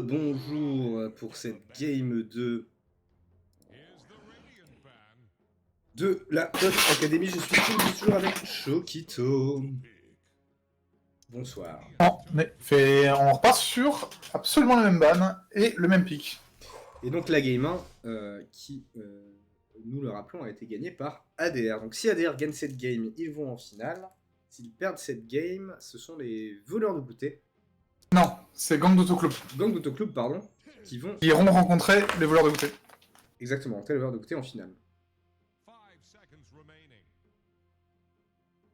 Bonjour pour cette game de la Dot Academy. Je suis toujours avec Chokito. Bonsoir. On repart sur absolument le même ban et le même pic. Et donc la game 1, qui, nous le rappelons, a été gagnée par ADR. Donc si ADR gagne cette game, ils vont en finale. S'ils perdent cette game, ce sont les voleurs de goûter. Non, c'est Gang d'Autoclub. Gang d'Autoclub, pardon, qui vont... Ils iront rencontrer les voleurs de goûter. Exactement, les voleurs de goûter en finale.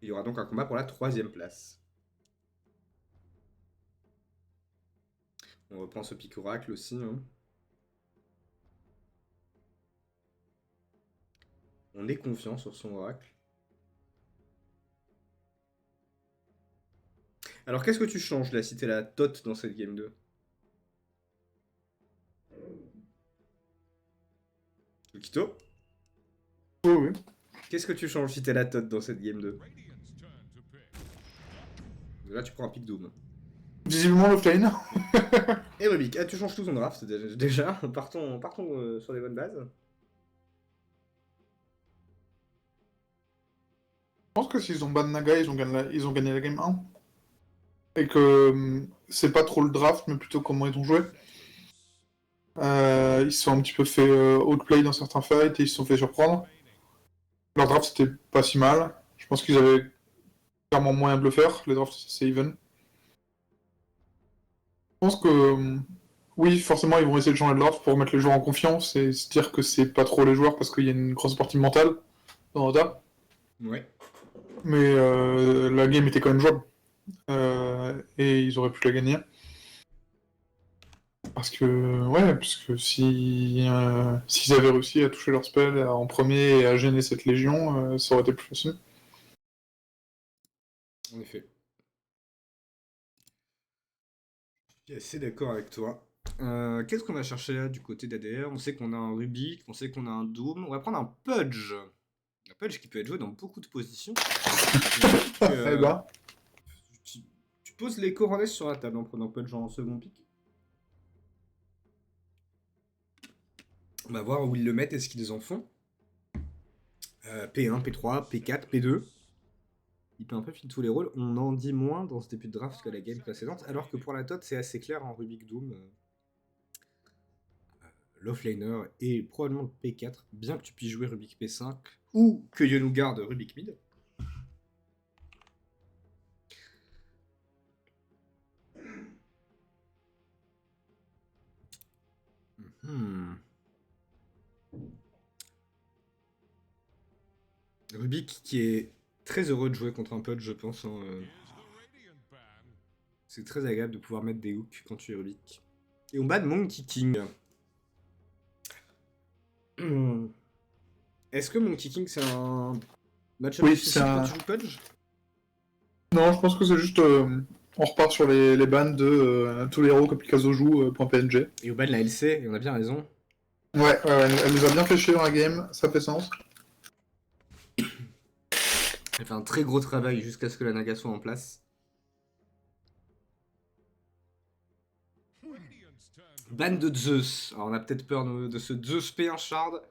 Il y aura donc un combat pour la 3ème place. On reprend ce pic oracle aussi. Hein. On est confiant sur son oracle. Alors qu'est-ce que tu changes là si t'es la Tot dans cette game 2? Okito? Oui. Qu'est-ce que tu changes si t'es la Tot dans cette game 2? Là tu prends un pic Doom. Visiblement l'offlane. Et Rubik, tu changes tout ton draft déjà. Partons sur les bonnes bases. Je pense que s'ils ont ban Naga, ils ont gagné la game 1. Et que c'est pas trop le draft, mais plutôt comment ils ont joué. Ils se sont un petit peu fait outplay dans certains fights et ils se sont fait surprendre. Leur draft c'était pas si mal. Je pense qu'ils avaient clairement moyen de le faire. Les drafts c'est even. Je pense que oui, forcément ils vont essayer de changer de draft pour mettre les joueurs en confiance et se dire que c'est pas trop les joueurs parce qu'il y a une grosse partie mentale dans Dota. Ouais. Mais la game était quand même jouable. Et ils auraient pu la gagner. Parce que s'ils avaient réussi à toucher leur spell en premier et à gêner cette légion, ça aurait été plus facile. En effet. Je suis assez d'accord avec toi. Qu'est-ce qu'on va chercher là du côté d'ADR? On sait qu'on a un Rubik, on sait qu'on a un Doom. On va prendre un Pudge. Un Pudge qui peut être joué dans beaucoup de positions. Eh ben. Tu poses les coronets sur la table en prenant Pudge en second pick. On va voir où ils le mettent et ce qu'ils en font. P1, P3, P4, P2. Il peut un peu filer tous les rôles. On en dit moins dans ce début de draft que la game précédente, alors que pour la Tot, c'est assez clair en Rubik Doom. L'offlaner est probablement le P4, bien que tu puisses jouer Rubik P5 ou que Yonu garde Rubik Mid. Rubik qui est très heureux de jouer contre un Pudge, je pense. Hein. C'est très agréable de pouvoir mettre des hooks quand tu es Rubik. Et on bat de Monkey King. Est-ce que Monkey King c'est un match-up difficile quand tu joues Pudge? Non, je pense que c'est juste... on repart sur les bans de tous les héros que Picasso joue .png. Et au bas de la LC, et on a bien raison. Ouais, elle nous a bien fait chier dans la game, ça fait sens. Elle fait un très gros travail jusqu'à ce que la Naga soit en place. Ban de Zeus. Alors on a peut-être peur de ce Zeus P1 Shard.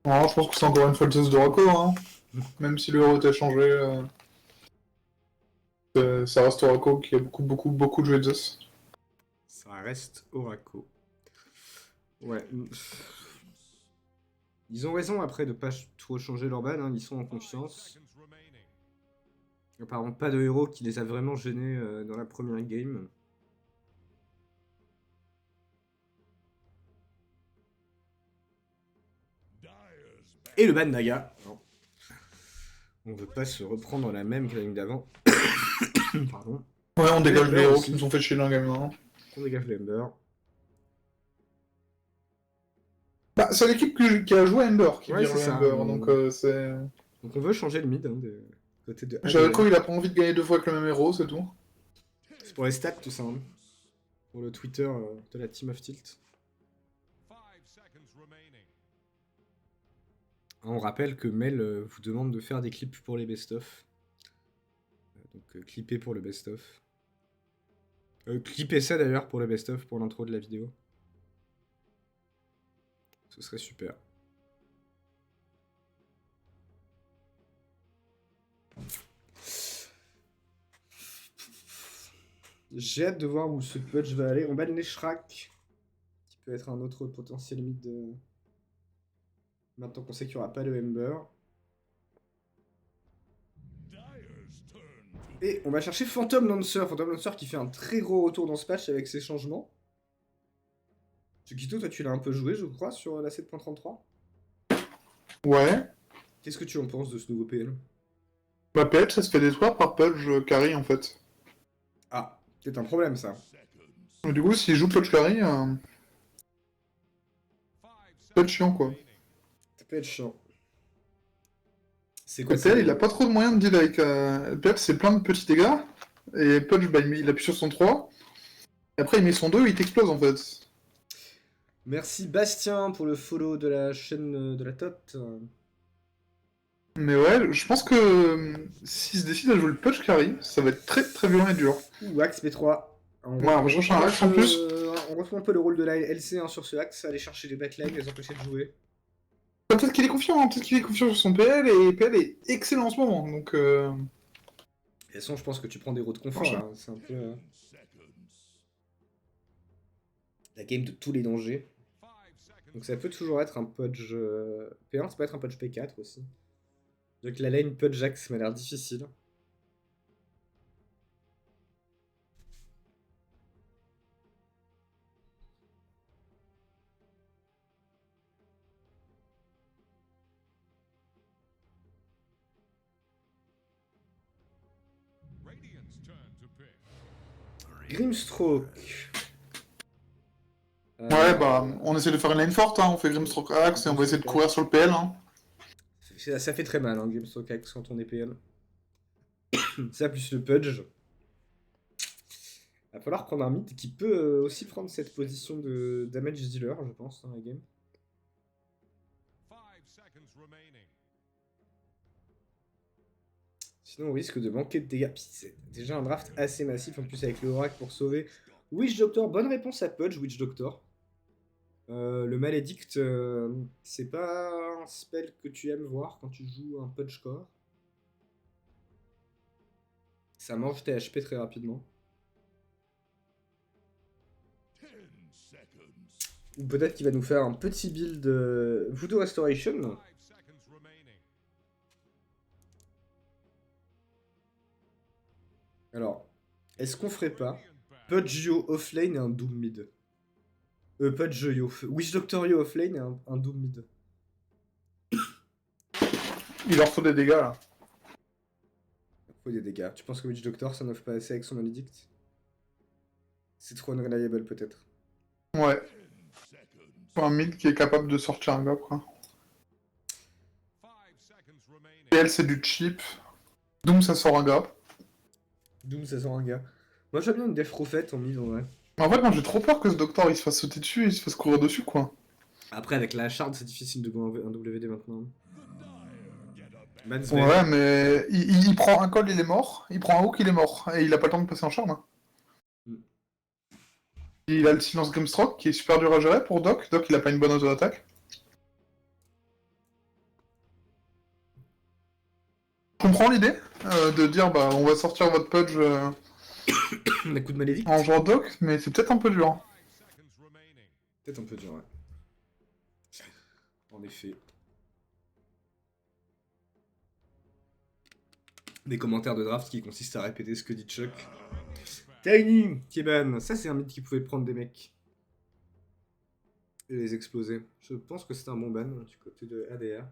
Non, je pense que c'est encore une fois le test de Rako, hein. Même si le héros était changé, ça reste Orako qui a beaucoup de joué de Zeus. Ça reste Oraco. Ouais. Ils ont raison après de pas trop changer leur ban, hein. Ils sont en confiance. Apparemment pas de héros qui les a vraiment gênés dans la première game. Et le ban Naga. Non. On veut pas se reprendre la même que la game d'avant. Pardon. Ouais, on dégage les héros qui nous ont fait chier dans la game 1. On dégage l'Ember. Bah, c'est l'équipe qui a joué Ember qui Ouais, vire le ça, Ember, donc c'est... Donc on veut changer le mid, hein, de côté de Jericho, il a pas envie de gagner 2 fois avec le même héros, c'est tout. C'est pour les stats, tout ça. Hein. Pour le Twitter de la Team of Tilt. On rappelle que Mel vous demande de faire des clips pour les best-of. Donc clipper pour le best-of. Clipez ça d'ailleurs pour le best-of, pour l'intro de la vidéo. Ce serait super. J'ai hâte de voir où ce pudge va aller. On banne les Shrek, qui peut être un autre potentiel mid. Maintenant qu'on sait qu'il n'y aura pas de Ember. Et on va chercher Phantom Lancer. Phantom Lancer qui fait un très gros retour dans ce patch avec ses changements. Tsukito, toi tu l'as un peu joué, je crois, sur la 7.33. Ouais. Qu'est-ce que tu en penses de ce nouveau PL? Bah, PL, ça se fait détruire par Pudge Carry en fait. Ah, c'est un problème ça. Mais du coup, s'il joue Pudge Carry, ça peut être chiant quoi. Ça peut être chiant. C'est quoi PL, il a pas trop de moyens de deal avec. PL, c'est plein de petits dégâts. Et Pudge, bah, il appuie sur son 3. Et après, il met son 2 et il t'explose en fait. Merci Bastien pour le follow de la chaîne de la Tot. Mais ouais, je pense que s'il se décide à jouer le Pudge Carry, ça va être très très violent et dur. Ouh, Axe P3. Ouais, on recherche un axe en plus. On retrouve un peu le rôle de la LC hein, sur ce axe, aller chercher les backlines, les empêcher de jouer. Peut-être qu'il est confiant, hein, peut-être qu'il est confiant sur son PL, et PL est excellent en ce moment, donc... De toute façon, je pense que tu prends des routes de confort Franchement. là. C'est un peu la game de tous les dangers. Donc ça peut toujours être un Pudge P1, ça peut être un Pudge P4 aussi. Donc la lane Pudge Axe m'a l'air difficile. Grimstroke. Ouais, bah, on essaie de faire une lane forte, hein, on fait Grimstroke Axe, et on va essayer de courir sur le PL, hein. Ça fait très mal, hein, Grimstroke Axe quand on est PL. Ça plus le Pudge. Va falloir prendre un mythe qui peut aussi prendre cette position de damage dealer, je pense, dans la game. Sinon, on risque de manquer de dégâts. C'est déjà un draft assez massif, en plus avec le Oracle pour sauver. Witch Doctor, bonne réponse à Pudge, Witch Doctor. Le Malédict, c'est pas un spell que tu aimes voir quand tu joues un Pudge Core. Ça mange tes HP très rapidement. Ou peut-être qu'il va nous faire un petit build Voodoo Restoration. Alors, est-ce qu'on ferait pas Pudge Yo offlane et un Doom mid? Pudge Yo. Witch Doctor Yo offlane et un Doom mid. Il leur faut des dégâts, là. Il faut des dégâts. Tu penses que Witch Doctor ça n'offre pas assez avec son Malédict? C'est trop unreliable peut-être. Ouais. Faut un mid qui est capable de sortir un gars, quoi. PL, c'est du cheap. Doom, ça sort un gars. Doom ça sort un gars. Moi j'aime bien une Death Prophet en mid en vrai. En fait, moi, j'ai trop peur que ce docteur, il se fasse sauter dessus et il se fasse courir dessus, quoi. Après avec la shard c'est difficile de go un WD maintenant. Ouais, mais il prend un call, il est mort. Il prend un hook, il est mort. Et il a pas le temps de passer en shard, hein. Il a le silence Grimstroke qui est super dur à gérer pour Doc. Doc, il a pas une bonne auto d'attaque. Je comprends l'idée de dire bah on va sortir votre Pudge Un coup de Malédict en jouant Doc, mais c'est peut-être un peu dur. Peut-être un peu dur, ouais. En effet. Des commentaires de draft qui consistent à répéter ce que dit Chuck. Tiny, Kiban, ça c'est un mythe qui pouvait prendre des mecs. Et les exploser. Je pense que c'est un bon ban du côté de ADR.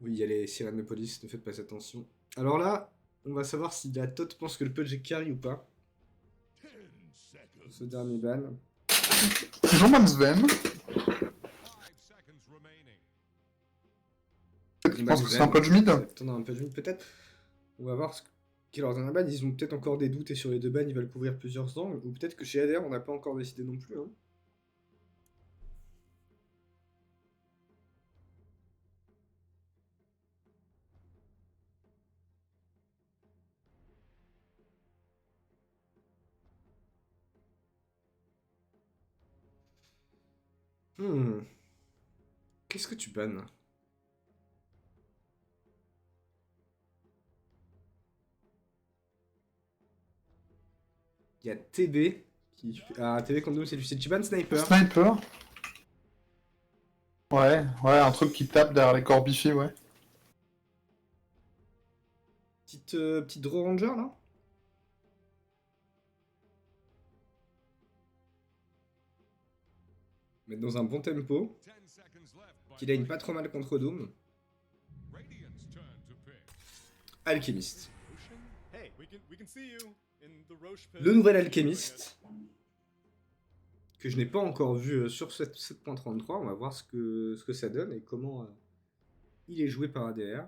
Oui, il y a les sirènes de police, ne faites pas attention. Alors là, on va savoir si la Tot pense que le Pudge est carry ou pas. Ce dernier ban. Jean-Man Sven. Je pense que c'est un Pudge mid. Un Pudge mid peut-être. On va voir ce qu'il leur donne un ban. Ils ont peut-être encore des doutes et sur les deux bans ils veulent couvrir plusieurs angles. Ou peut-être que chez ADR on n'a pas encore décidé non plus. Hein. Hmm. Qu'est-ce que tu bannes? Il y a TB qui fait... Ah, TB contre nous, c'est du tu bannes Sniper. Sniper. Ouais, un truc qui tape derrière les corps biffés, ouais. Petite Draw Ranger là. Mettre dans un bon tempo. Qu'il aille pas trop mal contre Doom. Alchemist. Le nouvel Alchemist. Que je n'ai pas encore vu sur 7.33. On va voir ce que ça donne et comment il est joué par ADR.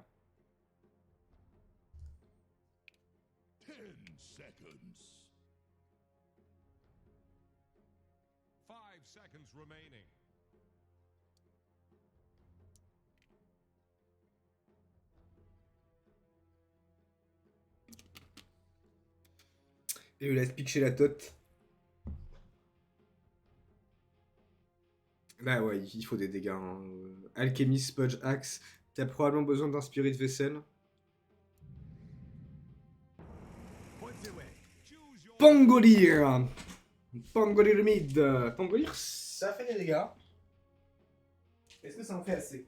Et il laisse pitcher la tote. Là, ouais, il faut des dégâts. Hein. Alchemist, Spudge, Axe. T'as probablement besoin d'un Spirit Vessel. Pangolier. Pangolier mid. Pangolier, ça fait des dégâts. Est-ce que ça en fait assez?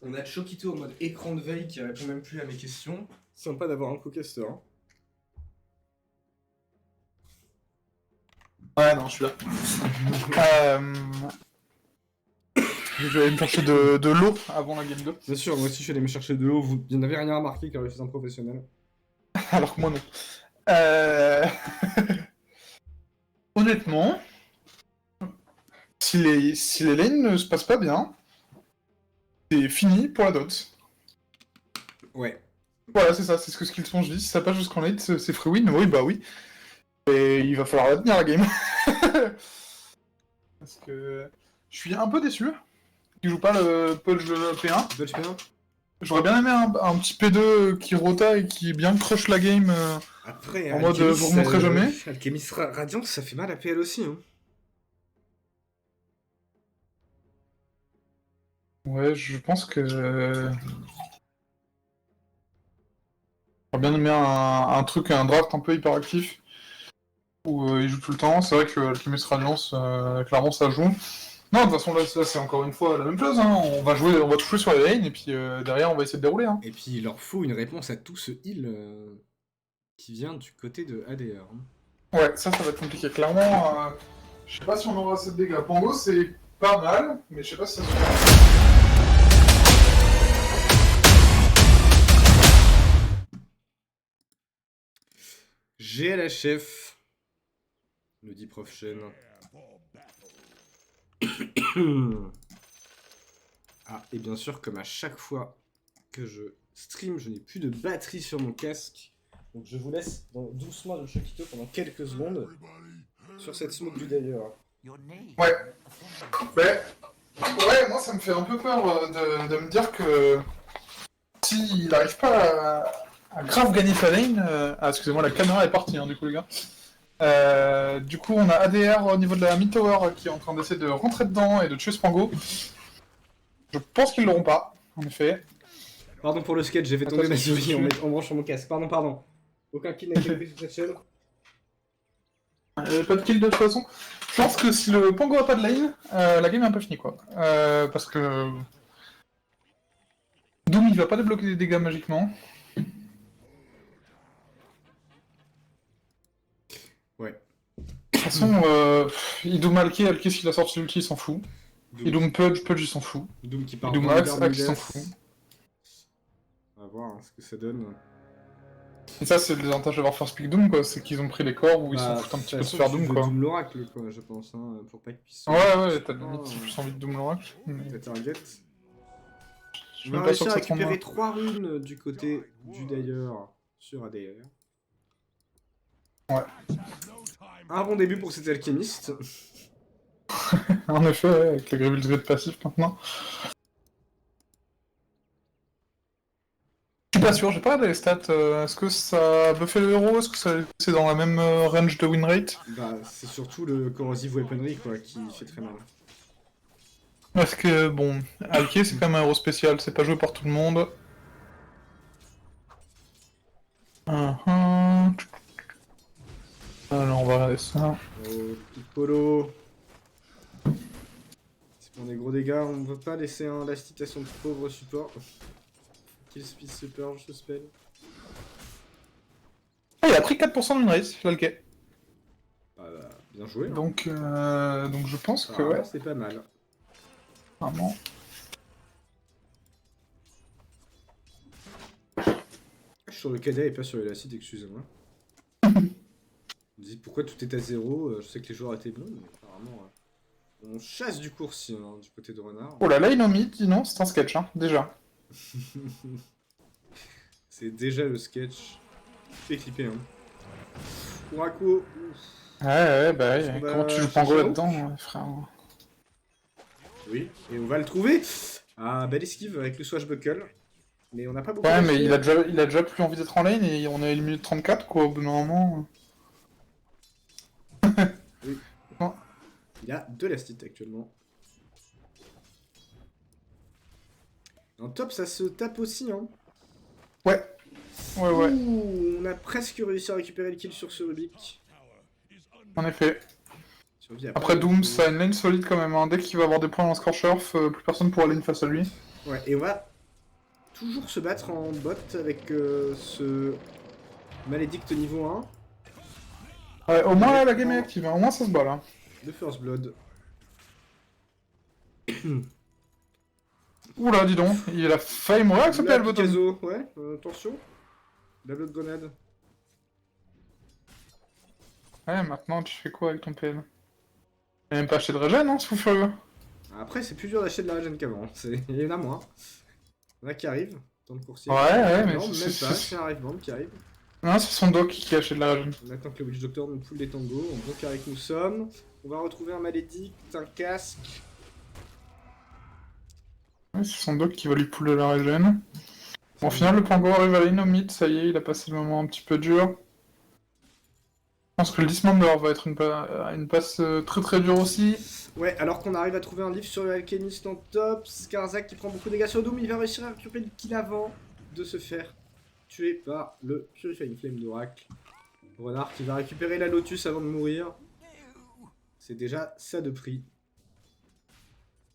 On a Chokito en mode écran de veille qui répond même plus à mes questions. Sympa d'avoir un co-caster. Hein. Ouais, non, je suis là. Je vais aller me chercher de l'eau avant la game 2. Bien sûr, moi aussi je suis allé me chercher de l'eau. Vous n'avez rien remarqué car je suis un professionnel. Alors que moi, non. Honnêtement, si les lanes ne se passent pas bien, c'est fini pour la dot. Ouais. Voilà, c'est ça, c'est ce que Skillsong je dis. Si ça passe jusqu'en late, c'est free win. Oui, bah oui. Et il va falloir la tenir la game. Parce que je suis un peu déçu qu'il joue pas le Pudge P1. Pudge P1. J'aurais bien aimé un petit P2 qui rota et qui bien crush la game après, en mode vous remonterez jamais. Alchemist Radiant, ça fait mal à PL aussi. Hein. Ouais, je pense que... J'aurais bien aimé un truc, un draft un peu hyperactif où il joue tout le temps. C'est vrai que Alchemist Radiance, clairement ça joue. Non, de toute façon, là c'est encore une fois la même chose. Hein. On va tout jouer sur les lanes et puis derrière on va essayer de dérouler. Hein. Et puis il leur faut une réponse à tout ce heal qui vient du côté de ADR. Hein. Ouais, ça va être compliqué. Clairement, je sais pas si on aura assez de dégâts. Pango, c'est pas mal, mais je sais pas si ça suffit. GLHF, nous dit Prof Chen. Ah, et bien sûr, comme à chaque fois que je stream, je n'ai plus de batterie sur mon casque. Donc je vous laisse doucement le Chokito pendant quelques secondes sur cette smoke du d'ailleurs. Ouais. Ouais, moi ça me fait un peu peur de me dire que s'il n'arrive pas à grave gagner sa lane... Ah, excusez-moi, la caméra est partie, hein, du coup, les gars. Du coup, on a ADR au niveau de la mid tower qui est en train d'essayer de rentrer dedans et de tuer Spango. Je pense qu'ils l'auront pas, en effet. Pardon pour le sketch, j'ai fait tomber ma souris en branchant mon casque. Pardon. Aucun kill n'a été pris sur cette chaîne. Pas de kill de toute façon. Je pense que si le Pango a pas de lane, la game est un peu finie, quoi. Parce que... Doom, il va pas débloquer des dégâts magiquement. Ouais. De toute façon, il Doom Alki, s'il a sorti l'ulti, il s'en fout. Il Doom Pudge, il s'en fout. Doom qui part Doom Axe, il s'en fout. On va voir ce que ça donne. Et ça, c'est le désavantage d'avoir First Pick Doom, quoi. C'est qu'ils ont pris les corps où ils s'en foutent un petit peu de se faire Doom, quoi. Doom l'oracle, quoi, je pense, hein, pour pas qu'ils puissent. Ouais, t'as limite plus envie de Doom l'oracle. T'as target. Je suis même pas sûr que ça prenne. On va récupérer 3 runes du côté du d'ailleurs sur ADR. Ouais. Un bon début pour cet alchimiste. En effet, ouais, avec le Grievous Grid passif maintenant. Je suis pas sûr, j'ai pas regardé les stats. Est-ce que ça a buffé le héros? Est-ce que c'est dans la même range de win rate? Bah, c'est surtout le corrosive weaponry quoi qui fait très mal. Parce que, bon, Alke c'est quand même un héros spécial, c'est pas joué par tout le monde. Alors, on va regarder ça. Oh, Piccolo. C'est pour des gros dégâts, on ne peut pas laisser un Lastit à son pauvre support. Kill speed super, je spell. Ah, il a pris 4% de win rate, l'Alke. Bah, bien joué. Hein. Donc je pense que ouais. C'est pas mal. Vraiment. Je suis sur le cadet et pas sur l'élastite, excusez-moi. Je me dis pourquoi tout est à 0, je sais que les joueurs étaient bons, mais apparemment on chasse du coursier hein, du côté de Renard. Oh là là, il omit, dis non, c'est un sketch, hein, déjà. C'est déjà le sketch. Fait clipper hein. Urako. Ouais, bah Est-ce ouais, qu'on comment va tu joues chercher Pango là-haut là-dedans, frère? Oui, et on va le trouver. Ah, belle esquive avec le swashbuckle. Mais on n'a pas beaucoup Ouais, de mais fil. il a déjà plus envie d'être en lane et on est à 1 minute 34, quoi, au bout d'un moment. Oui. Non. Il y a 2 lastites actuellement. En top, ça se tape aussi, hein. Ouais. Ouais. Ouh, on a presque réussi à récupérer le kill sur ce Rubik. En effet. Survie Après Doom, ça a une lane solide quand même, hein. Dès qu'il va avoir des points dans Scorchurf, plus personne pourra lane face à lui. Ouais, et on va toujours se battre en bot avec ce Malédicte niveau 1. Ouais, au moins là, la game est active, hein. Au moins ça se bat là. De First Blood. Oula, dis donc, il a failli mourir avec ce PL bottom. Picasso, ouais, attention. La Blood Grenade. Ouais, maintenant tu fais quoi avec ton PL? Il a même pas acheté de régène, hein, ce fou furieux. Après, c'est plus dur d'acheter de la régène qu'avant. Il y en a moins. Il y en a qui arrivent dans le coursier. Ouais, mais non, même pas, c'est un Rive Band qui arrive. Non, c'est son doc qui a acheté de la régène. On attend que le Witch Doctor nous poule des tangos. En bon carré que nous sommes. On va retrouver un Malédicte, un casque. Ouais, c'est son doc qui va lui pouler la régène. Bon, au final, le Pango arrive à la mid, ça y est, il a passé le moment un petit peu dur. Je pense que le Dismember va être une passe très dure aussi. Ouais, alors qu'on arrive à trouver un livre sur l'alchimiste en top. Skarzak qui prend beaucoup de dégâts sur Doom. Il va réussir à récupérer le kill avant de se faire tuer par le Purifying Flame d'Oracle. Renard qui va récupérer la Lotus avant de mourir. C'est déjà ça de prix.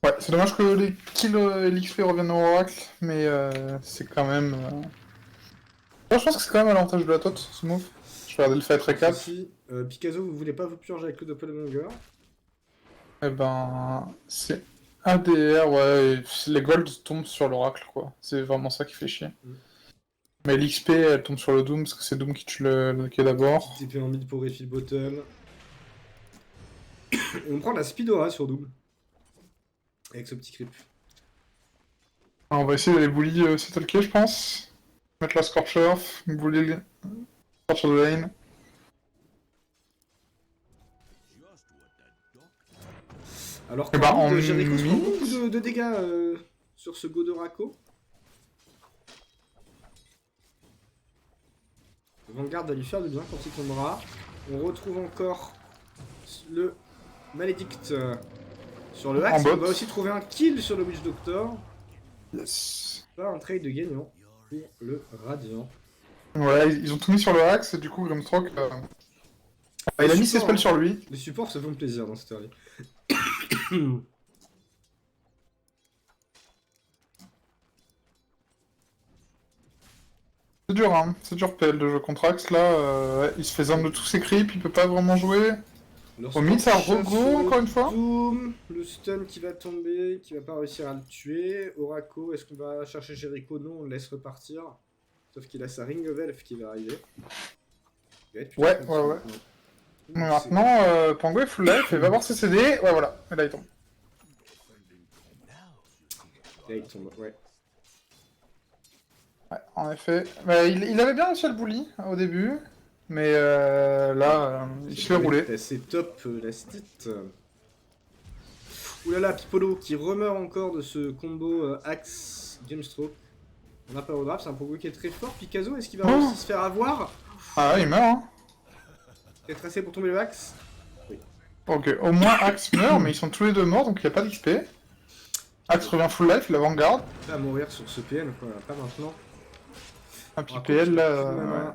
Ouais, c'est dommage que les kills et l'XP reviennent au Oracle, mais c'est quand même... Moi, je pense que c'est quand même à l'avantage de la tot, ce move. Je vais regarder le fight récap. Si Picasso, vous voulez pas vous purger avec le Doppelganger? Eh ben... c'est ADR, ouais, les golds tombent sur l'Oracle, quoi. C'est vraiment ça qui fait chier. Mais l'XP, elle tombe sur le Doom, parce que c'est Doom qui tue le qui est d'abord. TP en mid pour refill bottle. Et on prend la Speedora sur Doom. Avec ce petit creep. On va essayer d'aller bully Settlekey, je pense. Mettre la Scorcher, bully le Scorcher de lane. Alors Et bah, que en Jericho se prend mid. beaucoup de dégâts sur ce Godorako. Vanguard va lui faire du bien quand il tombera. On retrouve encore le Malédicte sur le axe. On va aussi trouver un kill sur le Witch Doctor. Yes. Pas un trade de gagnant pour le Radiant. Ouais, ils ont tout mis sur le axe, et du coup, Grimstroke... il a mis ses spells sur lui. Les supports se font plaisir dans cette série. C'est dur, hein. C'est dur PL de jeu contre Axe, là. Ouais, il se fait zone de tous ses creeps, il peut pas vraiment jouer. Au mid, ça rego, encore une fois. Doom, le stun qui va tomber, qui va pas réussir à le tuer. Oraco, est-ce qu'on va chercher Jericho? Non, on le laisse repartir. Sauf qu'il a sa Ring of Elf qui va arriver. Ouais. Mais maintenant, Pango est full life et va voir ses CD. Ouais, voilà. Et là, il tombe. Là, il tombe, ouais. Ouais, en effet. Bah, il avait bien réussi à le bully au début. Mais là, il se fait rouler. C'est assez top, la stit. Oulala, Piccolo qui remeurt encore de ce combo Axe Gamestroke. On n'a pas au draft, c'est un combo qui est très fort. Picasso, est-ce qu'il va aussi se faire avoir? Ah ouais, il meurt, hein. Il est tracé pour tomber le Axe. Oui. Ok, au moins Axe meurt, mais ils sont tous les deux morts, donc il n'y a pas d'XP. Axe revient full life, la Vanguard. Il va mourir sur ce PN, quoi, pas maintenant. Un petit PL là. Ouais.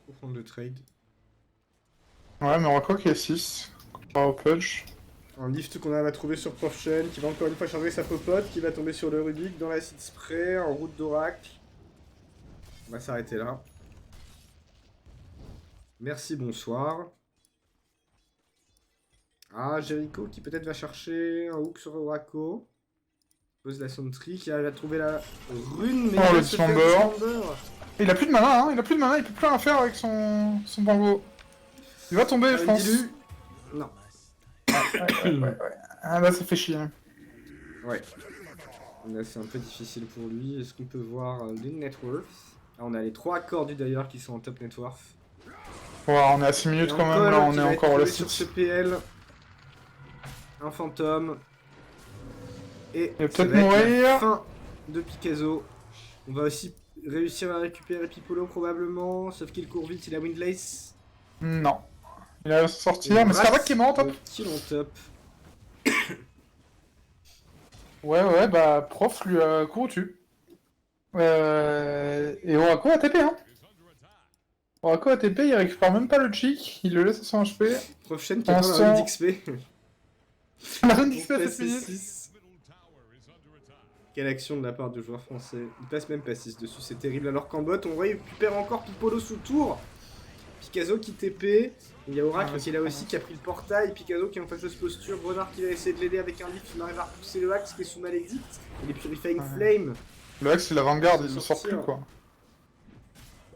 Pour prendre le trade. Ouais, mais on voit quoi qu'il y a 6. Comparé au Pudge. Un lift qu'on a trouvé sur Profchen, qui va encore une fois charger sa popote, qui va tomber sur le Rubik dans l'acide spray, en route d'Oracle. On va s'arrêter là. Merci, bonsoir. Ah, Jericho qui peut-être va chercher un hook sur Oracle. Pose la Sentry, qui arrive à trouver la rune, mais le il se fait Dismember. Dismember. Il a plus de mana, hein, il peut plus rien faire avec son bango. Il va tomber, je pense. Dilu. Non. Ouais. Ah là, ça fait chier. Ouais. Là, c'est un peu difficile pour lui. Est-ce qu'on peut voir les net worth? Ah, on a les 3 accords du d'ailleurs qui sont en top net worth. Ouais, on est à 6 minutes Et quand même, là, on est encore au sur ce PL. Un fantôme. Et il va ça peut-être va être la mourir. fin de Picasso. On va aussi réussir à récupérer Pipolo probablement, sauf qu'il court vite, il a Windlace. Non. Il va sortir, mais Scarback qui est mort en top. Kill en top. Ouais, bah, prof lui a couru dessus. Et Oracle a TP, hein. Oracle a TP, il récupère même pas le cheek, il le laisse à son HP. Prochaine qui a pas la rune d'XP. La rune d'XP a 7 minutes. Quelle action de la part du joueur français. Il passe même pas 6 dessus, c'est terrible. Alors qu'en bot, on récupère encore Pipolo sous tour. Picasso qui TP. Il y a Oracle qui est là aussi, qui a pris le portail. Picasso qui est en fâcheuse posture. Renard qui va essayer de l'aider avec un lift. Il arrive à repousser le Axe qui est sous Malédicte. Et les Purifying Flame. Le Axe, c'est la Vanguard, il ne sort plus quoi.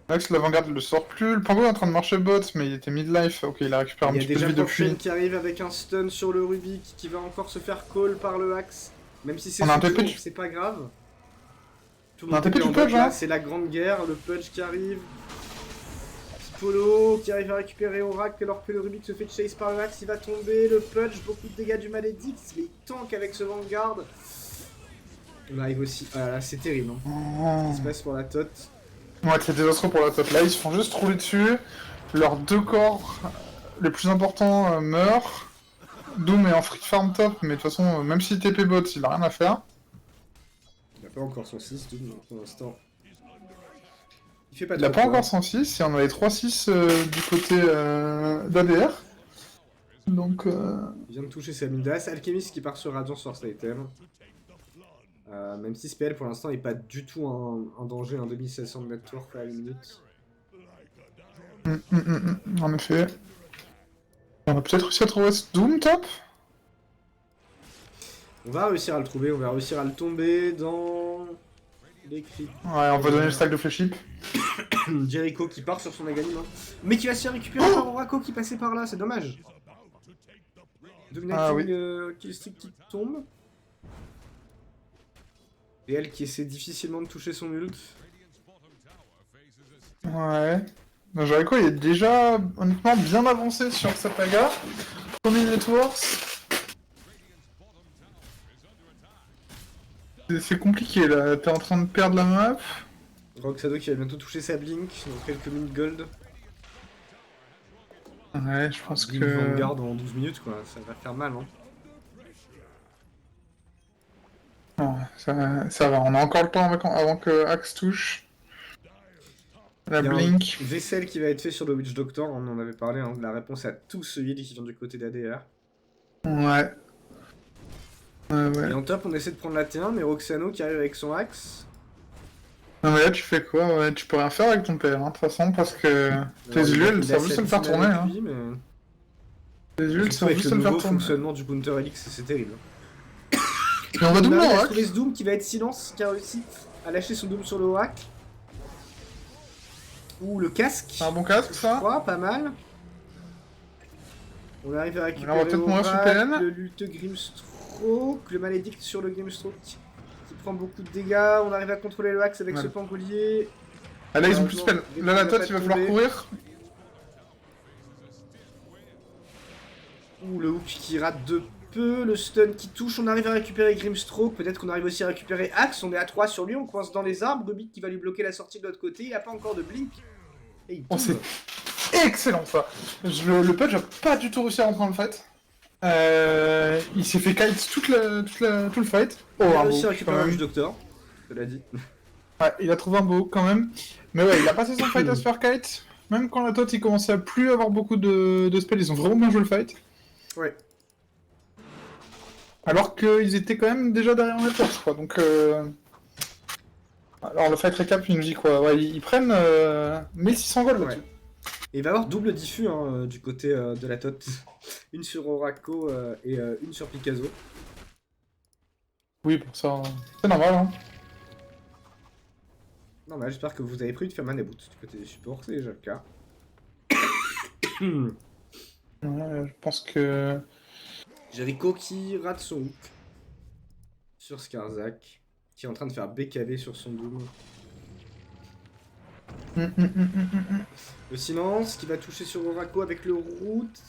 Le Axe, la Vanguard, il le sort plus. Le Pango est en train de marcher bot, mais il était mid-life. Ok, il a récupéré un petit peu de vie depuis. Il y a déjà qui arrive avec un stun sur le Rubik qui va encore se faire call par le Axe. Même si c'est c'est pas grave. Tout le monde TP du Pudge, là, c'est la grande guerre, le Pudge qui arrive. Polo qui arrive à récupérer Oracle alors que le Rubik se fait chase par le Axe, il va tomber, le Pudge, beaucoup de dégâts du Malédicte, mais il tank avec ce Vanguard. On arrive aussi, ah là c'est terrible, hein. Ce qui se passe pour la tot. Ouais, c'est désastreux pour la tot, là ils se font juste rouler dessus, leurs 2 corps les plus importants meurent. Doom est en free farm top, mais de toute façon, même si TP bot, il a rien à faire. Il a pas encore son 6, Doom, pour l'instant. Il a pas encore son 6, et on a les 3-6 du côté d'ADR. Donc. Il vient de toucher sa Midas. Alchemist qui part sur Radiant Source Item. Même si SPL pour l'instant n'est pas du tout un danger, un 2700 de network à la minute. En effet. On va peut-être réussir à trouver ce Doom top. On va réussir à le trouver, on va réussir à le tomber dans les cryptes. Ouais, on va donner le stack de flaship. Jericho qui part sur son Aghanim, hein. Mais qui va se faire récupérer par Oracle qui passait par là, c'est dommage. Killstick qui tombe. Et elle qui essaie difficilement de toucher son ult. Ouais. Jericho il est déjà honnêtement bien avancé sur sa paga. Premier networks. C'est compliqué là, t'es en train de perdre la map. Roxado qui va bientôt toucher sa Blink dans quelques minutes gold. Ouais, je pense Blink que... Vanguard en 12 minutes quoi, ça va faire mal hein. Non, ça va, on a encore le temps avant que Axe touche. La Blink. Vaisselle qui va être fait sur le Witch Doctor, on en avait parlé, hein, la réponse à tout ce heal qui vient du côté d'ADR. Ouais. Et en top, on essaie de prendre la T1, mais Roxano qui arrive avec son axe. Non mais là tu fais quoi? Ouais, tu peux rien faire avec ton PR, hein, de toute façon, parce que tes huiles servent juste à le faire tourner. Hein. Tes huiles servent juste à le faire tourner. Le fonctionnement du Counter Elix, c'est terrible. Et on va doubler Oracle. On a Oracle. trouvé ce Doom qui va être silence, qui a réussi à lâcher son Doom sur le Oracle. Ouh, le casque. C'est un bon casque ça? Je crois, pas mal. On arrive à récupérer on va peut-être mourir sur PN. Le lutte Grimstroke, le Malédicte sur le Grimstroke qui prend beaucoup de dégâts. On arrive à contrôler le axe avec ce pangolier. Ah là ils ont plus de spell. Là la tot il va falloir courir. Ouh, le hook qui rate de peu, le stun qui touche, on arrive à récupérer Grimstroke, peut-être qu'on arrive aussi à récupérer Axe, on est à 3 sur lui, on coince dans les arbres, Rubik qui va lui bloquer la sortie de l'autre côté, il a pas encore de blink, et il tombe. C'est excellent ça. Le Pudge a pas du tout réussi à rentrer dans le fight. Il s'est fait kite tout le fight. Il a réussi à récupérer un Witch Doctor, je te l'ai dit. Ouais, il a trouvé un beau quand même. Mais ouais, il a passé son fight à se faire kite. Même quand la tot il commençait à plus avoir beaucoup de spells, ils ont vraiment bien joué le fight. Ouais. Alors qu'ils étaient quand même déjà derrière la torche, je crois. Donc, alors le fight récap, il nous dit quoi? Ouais, ils prennent 1600 gold là-dessus. Ouais. Et il va y avoir double diffus hein, du côté de la tot. Une sur Oraco et une sur Picasso. Oui, pour ça, c'est normal. Hein. Non, mais j'espère que vous avez prévu de faire Mana Boot du côté des supports, c'est déjà le cas. Ouais, je pense que... Jericho qui rate son hook sur Skarzak, qui est en train de faire BKB sur son Doom. Le silence qui va toucher sur Oraco avec le route.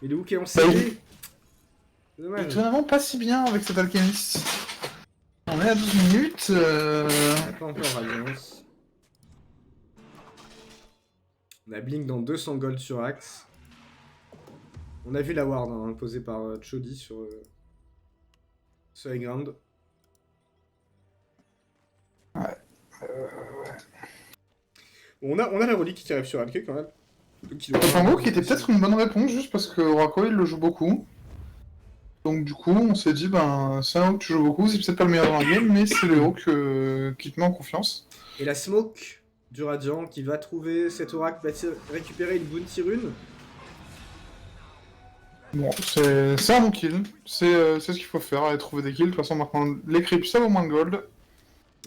Et le hook est en CD. C'est dommage. Étonnamment pas si bien avec cet alchimiste. On est à 12 minutes. Il n'y a pas encore Radiance. On a Blink dans 200 gold sur Axe. On a vu la ward hein, imposée par Chody sur High Ground. Ouais. On a la relique qui arrive sur Alke quand même. Tango qui était peut-être une bonne réponse juste parce que Oracle il le joue beaucoup. Donc du coup on s'est dit ben c'est un héros que tu joues beaucoup, c'est peut-être pas le meilleur dans la game mais c'est le héros qui te met en confiance. Et la smoke du Radiant qui va trouver cet oracle, va récupérer une bounty rune. Bon c'est un bon kill, c'est ce qu'il faut faire, aller trouver des kills, de toute façon maintenant les creeps ça vaut moins de gold.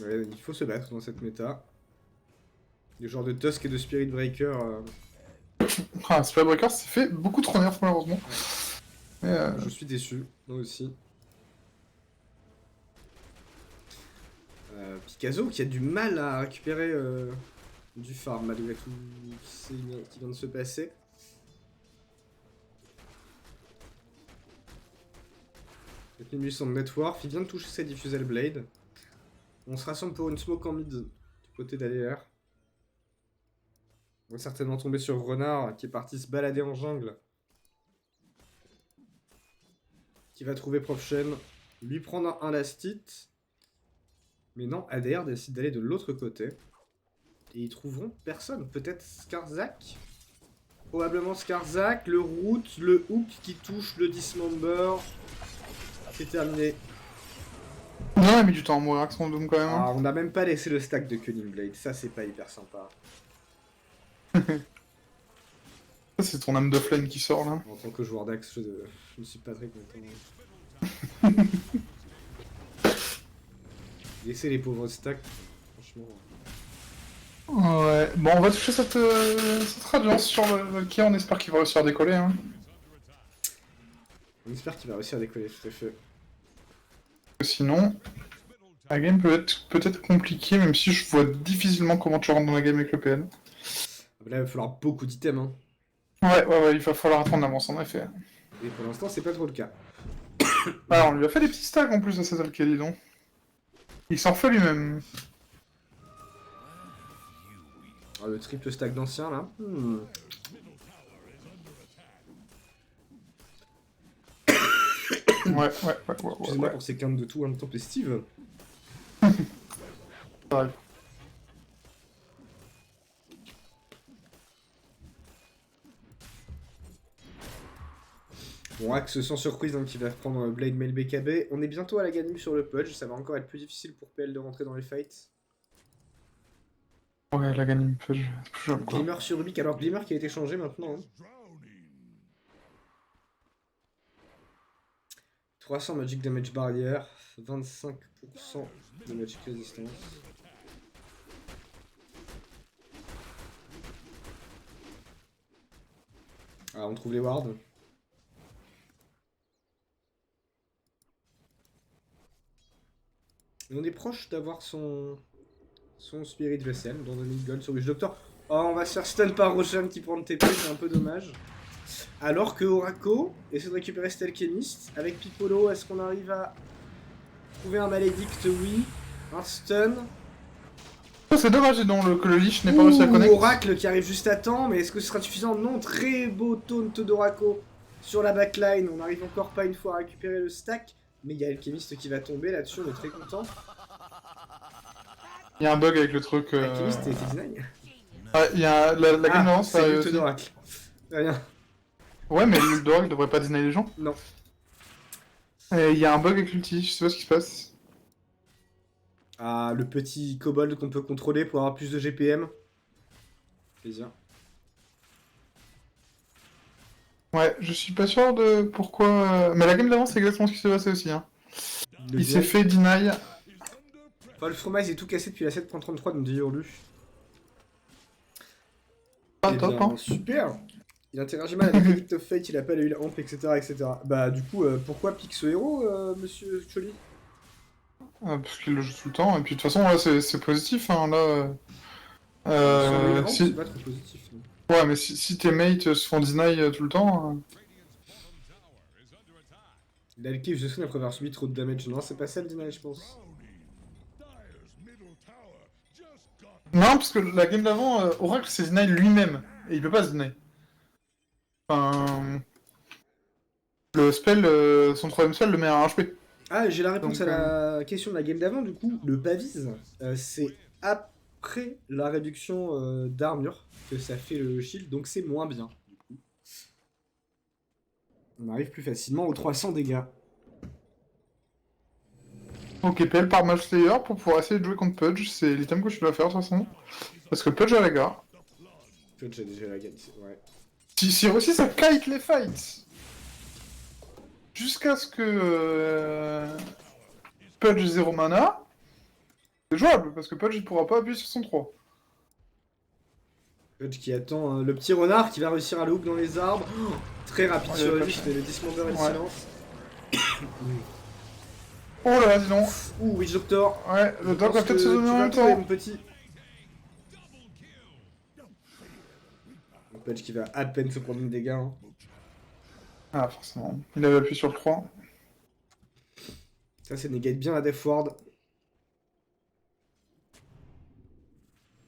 Ouais, il faut se battre dans cette méta. Le genre de Tusk et de Spirit Breaker. Ah, Spirit Breaker c'est fait beaucoup trop nerf malheureusement. Mais, je suis déçu, moi aussi. Picasso qui a du mal à récupérer du farm malgré tout ce qui vient de se passer. Il 1800 de net worth, il vient de toucher sa Diffusal Blade. On se rassemble pour une smoke en mid du côté d'ADR. On va certainement tomber sur Renard qui est parti se balader en jungle. Qui va trouver Profchen, lui prendre un last hit. Mais non, ADR décide d'aller de l'autre côté. Et ils trouveront personne. Peut-être Skarzak? Probablement Skarzak, le root, le hook qui touche le dismember. C'est terminé. Non, il a mis du temps à mourir avec son Doom quand même. Ah, on n'a même pas laissé le stack de Cunning Blade, ça c'est pas hyper sympa. Ça c'est ton âme de flame qui sort là. En tant que joueur d'Axe, je ne suis pas très content. Laissez les pauvres stacks, franchement. Ouais, bon on va toucher cette radiance sur le quai, on espère qu'il va réussir à décoller. Hein. On espère qu'il va réussir à décoller, tout à fait. Sinon, la game peut-être compliquée, même si je vois difficilement comment tu rentres dans la game avec le PL. Là, il va falloir beaucoup d'items. Hein. Ouais, il va falloir attendre l'avance en effet. Et pour l'instant, c'est pas trop le cas. Alors, on lui a fait des petits stacks en plus à cet alkali, donc. Il s'en fait lui-même. Ah, le triple stack d'ancien là. Ouais. Excusez-moi pour ces quintes de tout intempestives. Ouais. Bon, Axe sans surprise hein, qui va prendre Blade Mail BKB. On est bientôt à la ganim sur le Pudge, ça va encore être plus difficile pour PL de rentrer dans les fights. Ouais, la ganim Pudge. Glimmer sur Rubik, alors Glimmer qui a été changé maintenant. Hein. 300 Magic Damage Barrière, 25% de Magic Resistance. Ah, on trouve les wards. Et on est proche d'avoir son Spirit Vessel dans 2000 gold sur Witch Doctor. Oh, on va se faire stun par Roshan qui prend le TP, c'est un peu dommage. Alors que Orako essaie de récupérer cet alchimiste. Avec Piccolo, est-ce qu'on arrive à trouver un malédicte? Oui. Un stun. Oh, c'est dommage donc, que le Lich n'ait pas réussi à connecter. Oracle qui arrive juste à temps, mais est-ce que ce sera suffisant? Non, très beau taunt d'Orako sur la backline. On n'arrive encore pas une fois à récupérer le stack. Mais il y a Alchemist qui va tomber là-dessus, on est très content. Il y a un bug avec le truc. Alchemist et T9. Ouais, il y a la game d'avance. C'est l'ult d'Oracle. Rien. Ouais, mais l'ult d'Oracle devrait pas deny les gens. Non. Et il y a un bug avec l'ulti, je sais pas ce qui se passe. Ah, le petit kobold qu'on peut contrôler pour avoir plus de GPM. Plaisir. Ouais, je suis pas sûr de pourquoi. Mais la game d'avance, c'est exactement ce qui s'est passé aussi. Hein. Il s'est fait deny. Enfin, le fromage est tout cassé depuis la 7.33 de Diurlu. Pas top, hein. Super. Il interagit mal avec Edict of Fate, il a pas eu la hampe, etc., etc. Bah, du coup, pourquoi pique ce héros, monsieur Choli? Parce qu'il le joue tout le temps, et puis de toute façon, là, c'est positif, hein, là... C'est pas trop positif, non. Ouais, mais si tes mates se font deny tout le temps... Il a le kiff, je sais, après avoir subi trop de damage. Non, c'est pas ça le deny, je pense. Non, parce que la game d'avant, Oracle s'est deny lui-même, et il peut pas se deny. Enfin... Le spell, son troisième spell le met à 1 HP. Ah, j'ai la réponse Donc, à la question de la game d'avant, du coup. Le Pavise, c'est après la réduction d'armure que ça fait le shield, donc c'est moins bien. Du coup. On arrive plus facilement aux 300 dégâts. Ok, PL par Match Slayer pour pouvoir essayer de jouer contre Pudge, c'est l'item que je dois faire de toute façon. Parce que Pudge a la gare. Pudge a déjà la gagne, ouais. Si aussi ça kite les fights jusqu'à ce que Pudge 0 mana, c'est jouable, parce que Pudge il pourra pas appuyer sur son 3. Pudge qui attend le petit renard qui va réussir à le hook dans les arbres. Oh, très rapide sur le lift, le dismember et le silence. Oh là là, dis donc. Ouh, Witch Doctor. Ouais, le doc va peut-être se donner en même temps. Mon petit. Pudge qui va à peine se prendre une dégâts. Hein. Ah, forcément. Il avait appuyé sur le 3. Ça négate bien la Death Ward.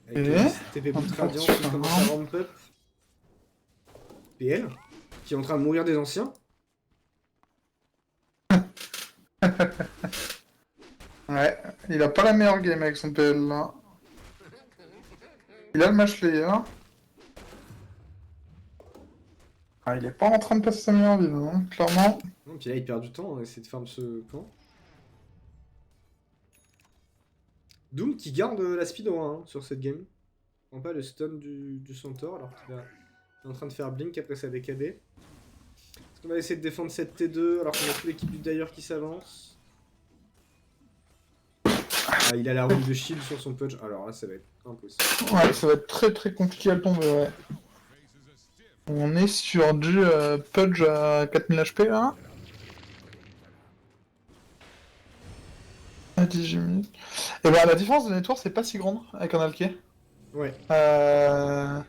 Avec le TP Boot Radiant, qui commence à ramp up. PL, qui est en train de mourir des anciens. Ouais, il a pas la meilleure game avec son PL là. Il a le match layer. Ah, il est pas en train de passer sa meilleure vie, hein, clairement. Non, puis là, il perd du temps à essayer de farm ce camp. Doom qui garde la speed au 1 sur cette game. Prend pas le stun du Centaure alors qu'il est en train de faire blink après sa VKB. Est-ce qu'on va essayer de défendre cette T2 alors qu'on a toute l'équipe du Dire qui s'avance? Ah, il a la roue de shield sur son Pudge. Alors là, ça va être impossible. Ouais, ça va être très très compliqué à le tomber, ouais. On est sur du Pudge à 4000 HP là. À 18 minutes. Et bah la différence de network c'est pas si grande avec un alké. Ouais. Après,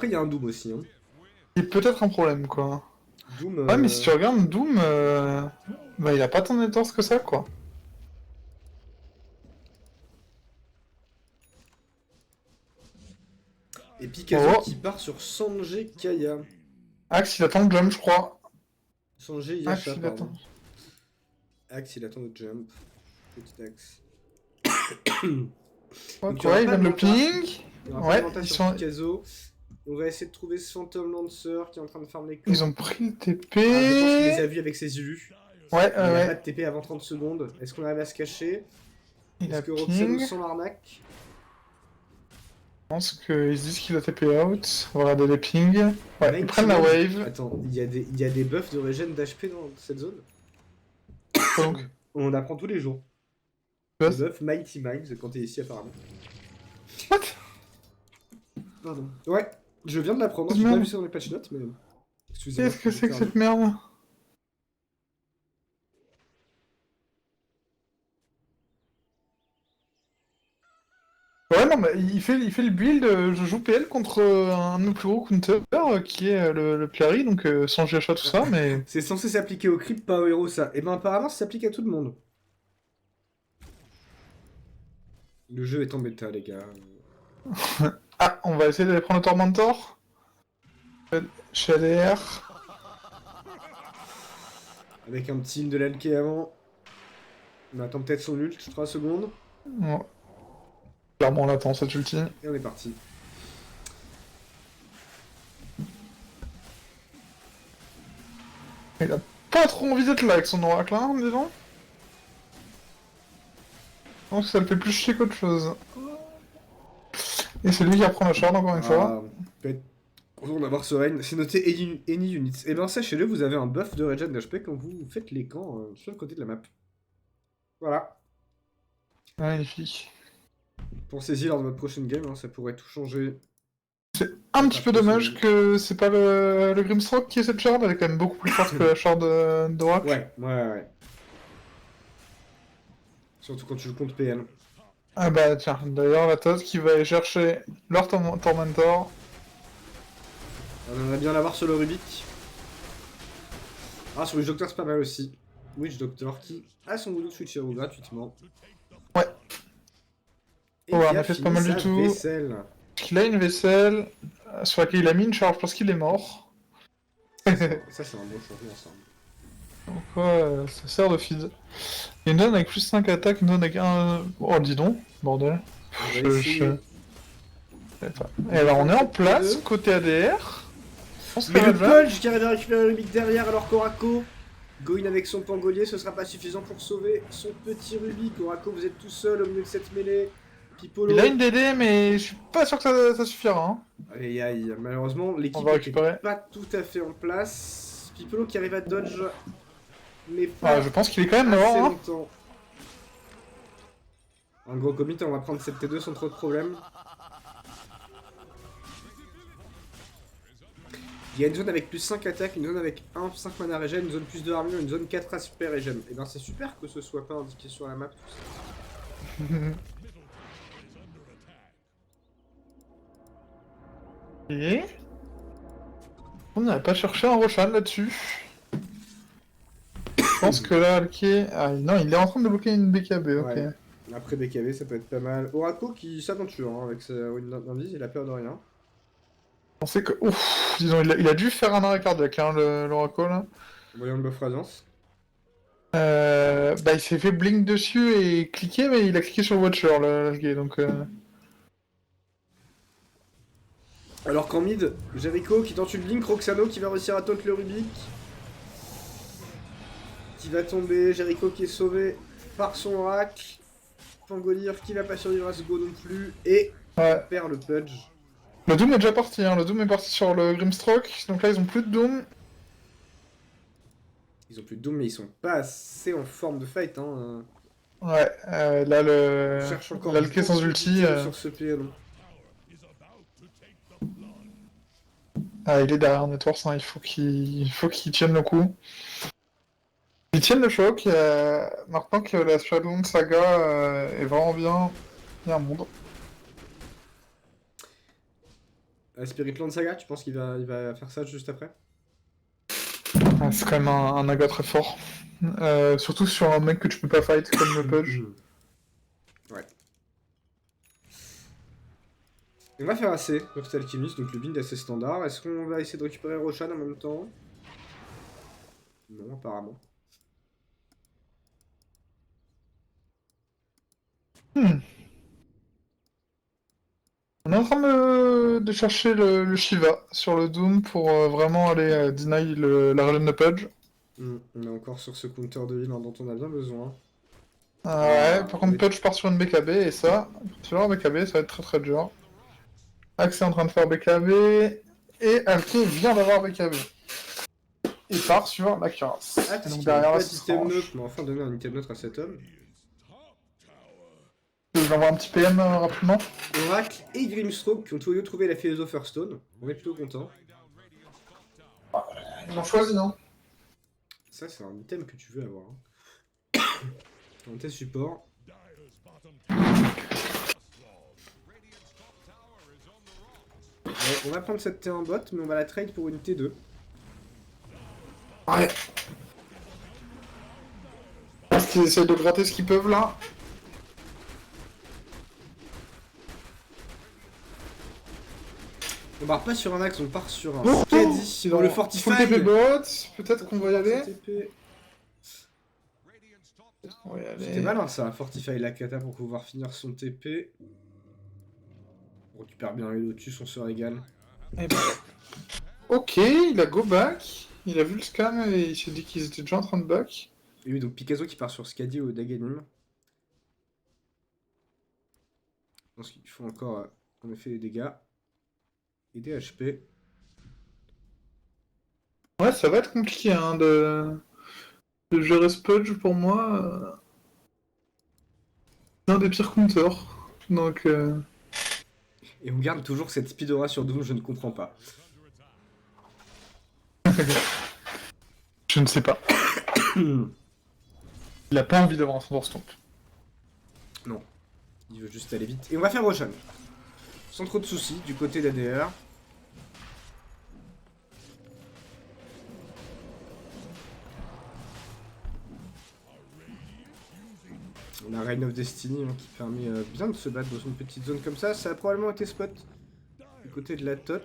il y a un Doom aussi. Hein. C'est peut-être un problème quoi. Doom. Ouais, mais si tu regardes Doom, bah il a pas tant de network que ça quoi. Et Picasso qui part sur Sanjay Kaya. Axe il attend le jump je crois. Sanjay Yasha, pardon. Axe il attend le jump. Petit Axe. Donc, ouais, il vient de le ping. Ouais, ils sont... Picasso. On va essayer de trouver ce Phantom Lancer qui est en train de farm les Ils ont pris le TP. Ah, je pense qu'il les a vus avec ses élus. Ouais, il n'y a pas de TP avant 30 secondes. Est-ce qu'on arrive à se cacher? Est-ce que Roxanne nous sent l'arnaque? Je pense qu'ils se disent qu'il a TP out. On va regarder les pings. Ouais, ils prennent la wave. Attends, il y a des buffs de régène d'HP dans cette zone? Donc on apprend tous les jours. Le buff Mighty Minds quand t'es ici apparemment. What? Pardon. Ouais, je viens de l'apprendre. J'ai pas vu ça dans les patch notes, mais... Qu'est-ce que c'est que cette merde? Ouais, Ouais, non, mais il fait le build, je joue PL contre un de nos plus gros counters, qui est le Clary, donc sans GHA tout ça, mais... C'est censé s'appliquer au creep, pas au héros, ça. Et ben apparemment, ça s'applique à tout le monde. Le jeu est en bêta, les gars. Ah, on va essayer d'aller prendre le Tormentor. Chez ADR. Avec un petit de l'alké avant. On attend peut-être son ult, 3 secondes. Ouais. Clairement, on l'attend, cette ulti. Et on est parti. Il a pas trop envie d'être là avec son oracle, hein, dis donc. Donc ça le fait plus chier qu'autre chose. Et c'est lui qui reprend la shard encore une fois. Peut être content d'avoir ce rain. C'est noté Any Units. Et ben sachez-le, vous avez un buff de regen d'HP quand vous faites les camps sur le côté de la map. Voilà. Magnifique. Pensez-y lors de votre prochaine game, hein, ça pourrait tout changer. C'est un petit peu dommage que c'est pas le Grimstroke qui est cette shard, elle est quand même beaucoup plus forte que la shard d'Oracle. Ouais. Surtout quand tu joues contre PL. Ah bah tiens, d'ailleurs la Todd qui va aller chercher leur Tormentor. On aimerait bien l'avoir sur le Rubik. Ah, sur Witch Doctor, c'est pas mal aussi. Witch Doctor qui a son Voodoo Switch Hero gratuitement. Ouais. Et Ouais, qui a c'est fini pas mal sa du tout. vaisselle. Il a une vaisselle sur laquelle il a mis une charge parce qu'il est mort. Ça, c'est un bon changement, ça. Donc ouais, ça sert de feed. Il y a une zone avec plus 5 attaques, une zone avec 1... Oh dis donc, bordel. Et alors on est en place, côté ADR. Mais le Pulge qui arrive à récupérer le Rubik derrière alors qu'Orako go in avec son pangolier, ce sera pas suffisant pour sauver son petit Rubik. Orako, vous êtes tout seul au milieu de cette mêlée. Pipolo. Il a une DD mais je suis pas sûr que ça suffira. Hein. Aïe, malheureusement l'équipe n'est pas tout à fait en place. Pipolo qui arrive à dodge. Mais pas je pense qu'il est quand même mort. Longtemps. Un gros commit, on va prendre cette T2 sans trop de problèmes. Il y a une zone avec plus 5 attaques, une zone avec 5 mana regen, une zone plus de armure, une zone 4 aspect regen. Et ben c'est super que ce soit pas indiqué sur la map tout ça. Et... On n'avait pas cherché un Roshan là-dessus. Je pense que là, Alki... Ah non, il est en train de bloquer une BKB, ok. Ouais. Après BKB, ça peut être pas mal. Orako qui s'aventure hein, avec sa win d'indice, il a peur de rien. On sait que... Ouf, disons, il a dû faire un arrêt cardiaque, hein, l'Oracle, là. Voyons le buff Radiance. Il s'est fait blink dessus et cliquer, mais il a cliqué sur Watcher, l'Alki, donc... Alors qu'en mid, Jericho qui tente une blink, Roxano qui va réussir à taunt le Rubik. Qui va tomber, Jericho qui est sauvé par son oracle. Pangolier qui va pas survivre à ce go non plus. Et perd le Pudge. Le Doom est déjà parti, hein. Le Doom est parti sur le Grimstroke, donc là ils ont plus de Doom. Ils ont plus de Doom mais ils sont pas assez en forme de fight hein. Ouais, là le... cherche encore l'Alki sans ulti... sur ce PL. Ah, il est derrière Networks, hein. Il faut qu'il tienne le coup. Ils tiennent le choc, maintenant que la Shadowland Saga est vraiment bien, il y a un monde. Spiritland Saga, tu penses qu'il va faire ça juste après? C'est quand même un naga très fort. Surtout sur un mec que tu peux pas fight comme le Pudge. Ouais. On va faire assez pour cet alchimiste, donc le build est assez standard. Est-ce qu'on va essayer de récupérer Roshan en même temps? Non, apparemment. On est en train de chercher le Shiva sur le Doom pour vraiment aller deny la regen de Pudge. On est encore sur ce counter de heal hein, dont on a bien besoin. Ouais, par contre Pudge part sur une BKB et ça, sur un BKB ça va être très très dur. Axe est en train de faire BKB et Alki vient d'avoir BKB. Il part sur la cuirasse. Donc derrière la item neutre, mais enfin donner un item neutre à cet homme. Je vais envoyer un petit PM rapidement. Oracle et Grimstroke qui ont tous les deux trouvé la Philosopher's Stone. On est plutôt content. Ils ont choisi, non? Ça, c'est un item que tu veux avoir. Hein. Dans tes supports. Ouais, on va prendre cette T1 bot, mais on va la trade pour une T2. Ouais. Parce qu'ils essaient de gratter ce qu'ils peuvent là. On part pas sur un axe, on part sur un Oh, Skadi. Dans le Fortify. Full TP bot, peut-être qu'on va y aller. TP. On va y aller. C'était malin ça, Fortify la kata pour pouvoir finir son TP. On récupère bien les Lotus, on se régale. Eh ben. Ok, il a go back. Il a vu le scan et il s'est dit qu'ils étaient déjà en train de back. Et oui, donc Picasso qui part sur Skadi au Daganim. Je pense qu'il faut encore en effet des dégâts. Et des HP. Ouais, ça va être compliqué hein, de gérer Spudge pour moi. C'est un des pires counters. Donc. Et on garde toujours cette Speedora sur Doom, je ne comprends pas. Je ne sais pas. Il a pas envie d'avoir un Thunderstomp. Non. Il veut juste aller vite. Et on va faire Roshan. Sans trop de soucis, du côté d'ADR. On a Reign of Destiny hein, qui permet bien de se battre dans une petite zone comme ça. Ça a probablement été spot du côté de la Tot.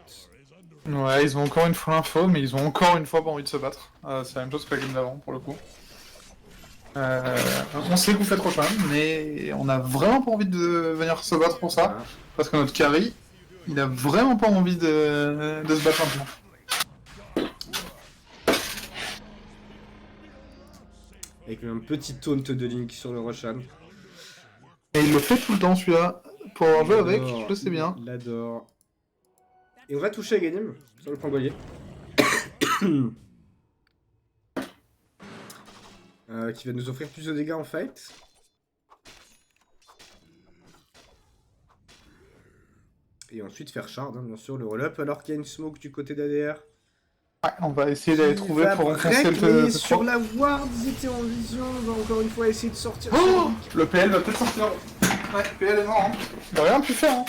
Ouais, ils ont encore une fois l'info, mais ils ont encore une fois pas envie de se battre. C'est la même chose que la game d'avant, pour le coup. On sait qu'on fait trop Roshan, mais on a vraiment pas envie de venir se battre pour ça. Voilà. Parce que notre carry, il a vraiment pas envie de se battre maintenant. Avec un petit taunt de Link sur le Roshan. Et il le fait tout le temps celui-là. Pour avoir joué avec, je le sais bien. Il l'adore. Et on va toucher Aghanim sur le pangolier. Qui va nous offrir plus de dégâts en fight. Et ensuite faire shard, hein, bien sûr, le roll-up, alors qu'il y a une smoke du côté d'ADR. Ouais, on va essayer d'aller trouver pour renforcer le sur sur la ward, ils étaient en vision, on va encore une fois essayer de sortir. Oh, le PL va peut-être sortir. Ouais, le PL est mort. Hein. Il a rien pu faire. Hein.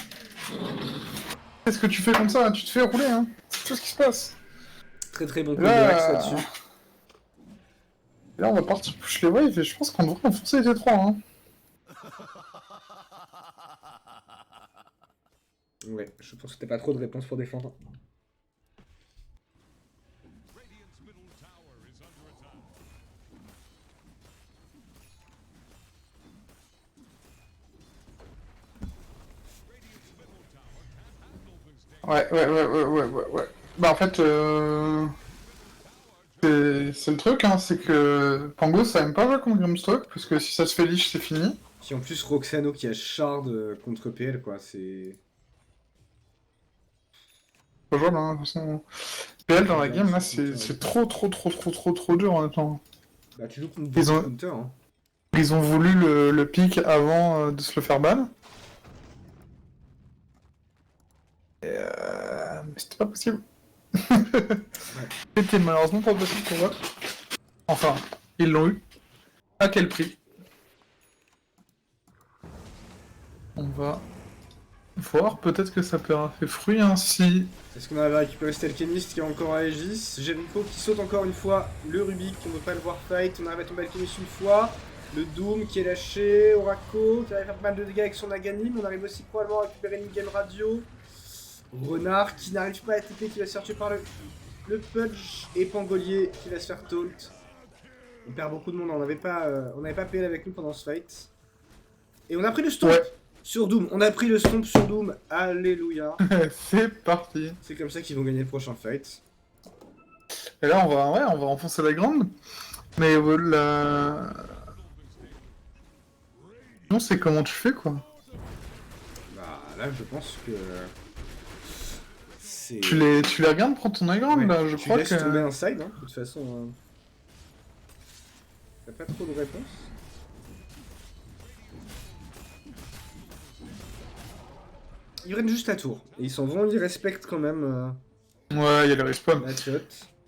Qu'est-ce que tu fais comme ça? Tu te fais rouler. Hein. C'est tout ce qui se passe. Très bon coup de axe là-dessus. Là, on va partir push les waves et je pense qu'on devrait enfoncer les T3. Hein. Ouais, je pense que t'as pas trop de réponses pour défendre. Ouais. Bah en fait, c'est le truc, hein, c'est que Pango ça aime pas jouer contre Grimstock, parce que si ça se fait liche, c'est fini. Puis en plus, Roxano qui a shard contre PL, quoi, c'est... Pas jouable, hein, de toute façon. PL dans la game, là, c'est trop dur, honnêtement. Bah tu joues contre Ils des ont- counters, hein. Ils ont voulu le pick avant de se le faire ban. Mais c'était pas possible. C'était malheureusement pas possible pour eux. Enfin, ils l'ont eu. À quel prix? On va voir, peut-être que ça peut avoir fait fruit, hein, si... Est-ce qu'on arrive à récupérer cet alchimiste qui est encore à Aegis? Jericho qui saute encore une fois, le Rubik, on ne veut pas le voir fight, on arrive à tomber alchimiste une fois, le Doom qui est lâché, Oraco qui arrive à faire pas mal de dégâts avec son Aghanim, on arrive aussi probablement à récupérer une game radio, Renard qui n'arrive pas à TP, qui va se faire tuer par le Pudge, et Pangolier qui va se faire taunt. On perd beaucoup de monde, on n'avait pas PL avec nous pendant ce fight. Et on a pris le stomp sur Doom, on a pris le stomp sur Doom, alléluia. C'est parti. C'est comme ça qu'ils vont gagner le prochain fight. Et là, on va enfoncer la grande. Mais la... Non, c'est comment tu fais, quoi. Bah là, je pense que... c'est... Tu les regardes prendre ton high ground, là, je crois que... Tu laisses tomber un side, hein, de toute façon... T'as pas trop de réponses. Ils prennent juste la tour. Et ils s'en vont, ils respectent quand même Ouais, il y a le respawn. la shot.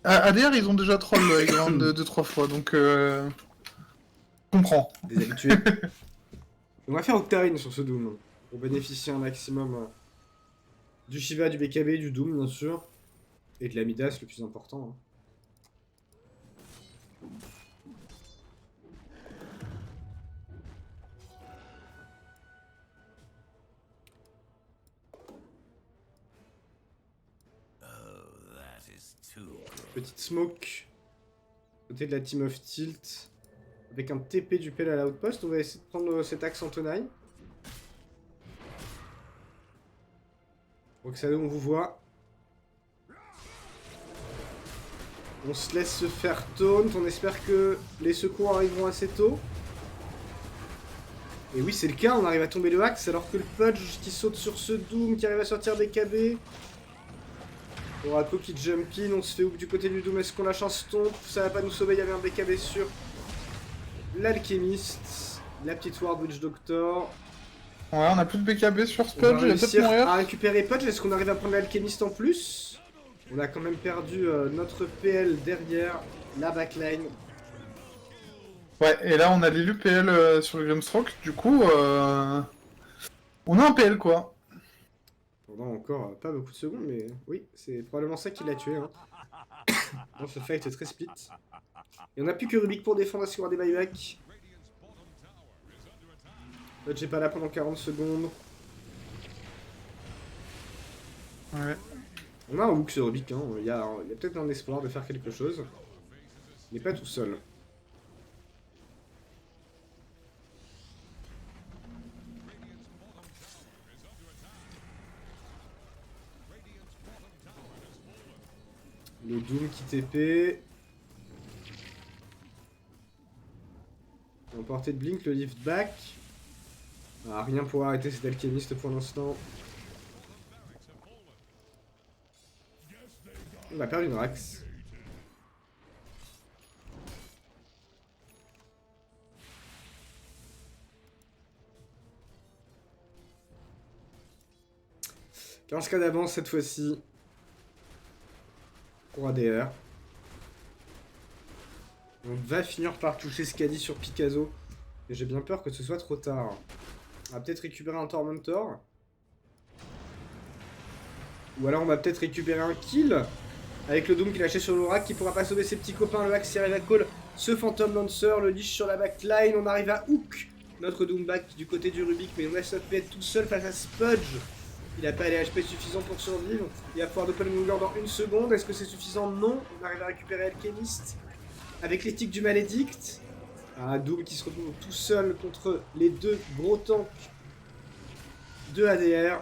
ADR, ils ont déjà troll le high ground 2-3 fois, donc... Je comprends. Des habitués. On va faire Octarine sur ce Doom. Pour bénéficier un maximum Du Shiva, du BKB, du Doom, bien sûr. Et de la Midas, le plus important. Hein. Petite smoke. Côté de la team of tilt. Avec un TP du PL à l'outpost. On va essayer de prendre cet axe en tenaille. Roxano, on vous voit. On se laisse se faire taunt. On espère que les secours arriveront assez tôt. Et oui, c'est le cas. On arrive à tomber le axe alors que le Pudge qui saute sur ce Doom, qui arrive à sortir des KB. Oracle qui jump in, on se fait hook du côté du Doom, est-ce qu'on lâche un stomp? Ça va pas nous sauver, il y avait un BKB sur l'alchimiste. La petite Ward Witch Doctor. Ouais, on a plus de BKB sur On va Spudge, il va peut-être réussir mourir. à récupérer Pudge, est-ce qu'on arrive à prendre l'alchimiste en plus? On a quand même perdu notre PL derrière la backline. Ouais, et là on a l'élu PL sur le Grimstroke, du coup, on a un PL quoi. Pendant encore pas beaucoup de secondes, mais oui, c'est probablement ça qui l'a tué. Hein. Bon, ce fight est très split. Et on n'a plus que Rubik pour défendre, est-ce qu'il y aura des buybacks? J'ai pas là pendant 40 secondes. Ouais. On a un hook sur Rubik, hein. Il y a peut-être un espoir de faire quelque chose. Mais pas tout seul. Le Doom qui TP. En portée de Blink, le lift back. Ah, rien pour arrêter cet alchimiste pour l'instant. On a perdu une Rax. « 15K d'avance cette fois-ci. Pour ADR. On va finir par toucher ce qu'a dit sur Picasso. Et j'ai bien peur que ce soit trop tard. On va peut-être récupérer un Tormentor. Ou alors on va peut-être récupérer un kill. Avec le Doom qui lâché sur l'Oracle qui pourra pas sauver ses petits copains. Le Axe qui arrive à call ce Phantom Lancer. Le Lich sur la backline. On arrive à hook notre Doom back du côté du Rubik. Mais on laisse notre être tout seul face à Spudge. Il n'a pas les HP suffisants pour survivre. Il va pouvoir doper le mover dans 1 seconde. Est-ce que c'est suffisant? Non. On arrive à récupérer Alchemist. Avec les tics du Malédict. Ah, Doom qui se retrouve tout seul contre les deux gros tanks de ADR.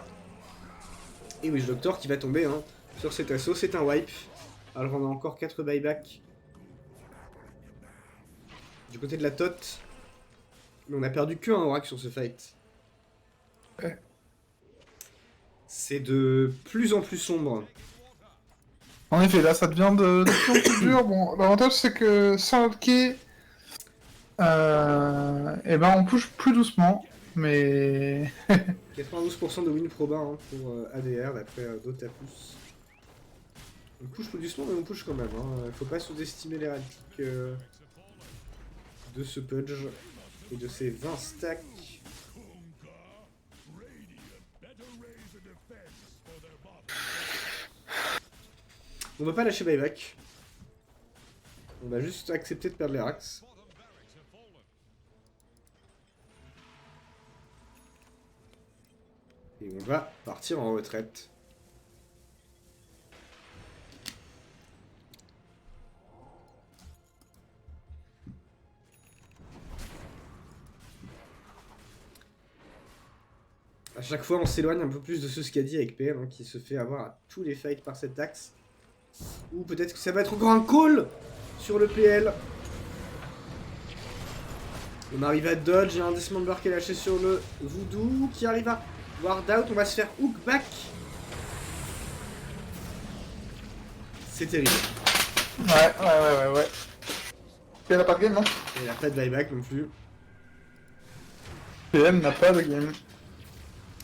Et Witch Doctor qui va tomber hein, sur cet assaut. C'est un wipe. Alors on a encore 4 buybacks. Du côté de la tot. Mais on a perdu que un Oracle sur ce fight. Ouais. C'est de plus en plus sombre. En effet, là ça devient de plus en plus dur. Bon, l'avantage c'est que sans hockey, eh ben on push plus doucement, mais... 92% de win proba hein, pour ADR d'après Dotapus. On push plus doucement mais on push quand même. Hein. Faut pas sous-estimer les radiques de ce Pudge et de ses 20 stacks. On va pas lâcher buyback. On va juste accepter de perdre les racks. Et on va partir en retraite. A chaque fois on s'éloigne un peu plus de ce qu'a dit avec PM hein, qui se fait avoir à tous les fights par cet axe. Ou peut-être que ça va être encore un call sur le PL. On arrive à dodge, il y a un dismember qui est lâché sur le Voodoo qui arrive à ward out, on va se faire hook back. C'est terrible. Ouais. PL n'a pas de game, non? Et il n'a pas de buyback non plus. PL n'a pas de game.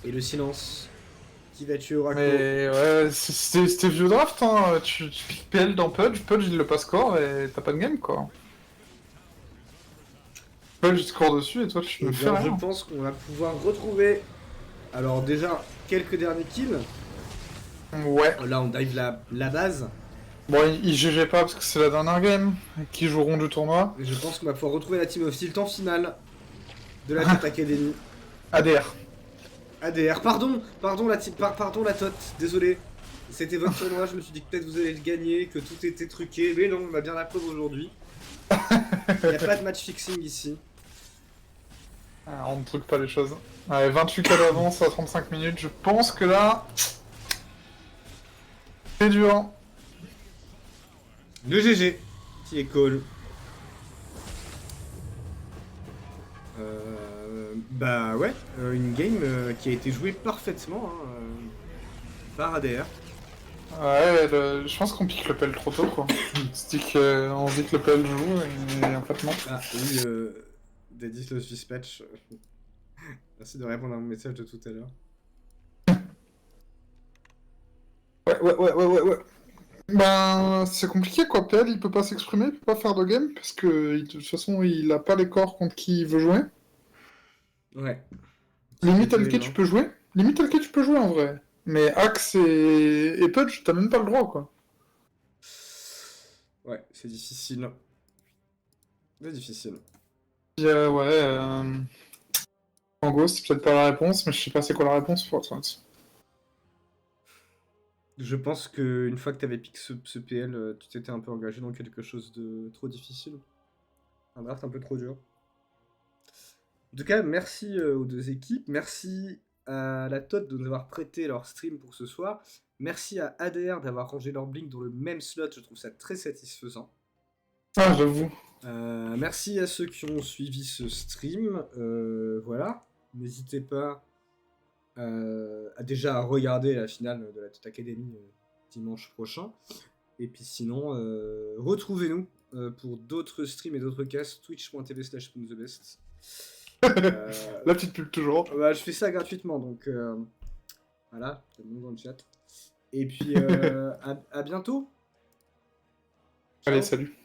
Et le silence qui va tuer Oracle. Mais ouais, c'était vieux draft, hein. Tu piques PL dans Pudge, Pudge il le passe score et t'as pas de game quoi. Pudge il score dessus et toi tu me fais rien. Je pense qu'on va pouvoir retrouver alors déjà quelques derniers kills Ouais. Là, on dive la base. Bon, ils GG pas parce que c'est la dernière game qui joueront du tournoi. Et je pense qu'on va pouvoir retrouver la team of Steel en finale de la Tot Academy. ADR. ADR, pardon la team, pardon la Tot, désolé. C'était votre tournoi, je me suis dit que peut-être vous allez le gagner, que tout était truqué, mais non, on a bien la preuve aujourd'hui. Il n'y a pas de match fixing ici. Ah, on ne truque pas les choses. Allez, 28 cas d'avance à 35 minutes, je pense que là... C'est dur. Le GG, qui est cool. Bah ouais, une game qui a été jouée parfaitement par ADR. Ouais, je pense qu'on pique le pelle trop tôt, quoi. On se dit que le pelle joue, et en fait non. Ah oui, Daddy's Lost Dispatch. Merci de répondre à mon message de tout à l'heure. Ouais. Ben, c'est compliqué, quoi. PL, il peut pas s'exprimer, il peut pas faire de game, parce que de toute façon, il a pas les corps contre qui il veut jouer. Ouais. Limite LK, tu peux jouer. Limite LK, tu peux jouer, en vrai. Mais Axe et Pudge, t'as même pas le droit, quoi. Ouais, c'est difficile. C'est difficile. Puis, en gros, c'est peut-être pas la réponse, mais je sais pas c'est quoi la réponse, pour être honnête. Je pense qu'une fois que t'avais piqué ce PL, tu t'étais un peu engagé dans quelque chose de trop difficile. Un draft un peu trop dur. En tout cas, merci aux deux équipes. Merci à la TOT de nous avoir prêté leur stream pour ce soir. Merci à ADR d'avoir rangé leur blink dans le même slot. Je trouve ça très satisfaisant. Ah, j'avoue. Merci à ceux qui ont suivi ce stream. Voilà. N'hésitez pas à regarder la finale de la TOT Academy dimanche prochain. Et puis sinon, retrouvez-nous pour d'autres streams et d'autres casts. Twitch.tv/spoonthebest. La petite pub toujours. Bah, je fais ça gratuitement, donc voilà, tout le monde dans le chat. Et puis à bientôt. Allez, Ciao. salut.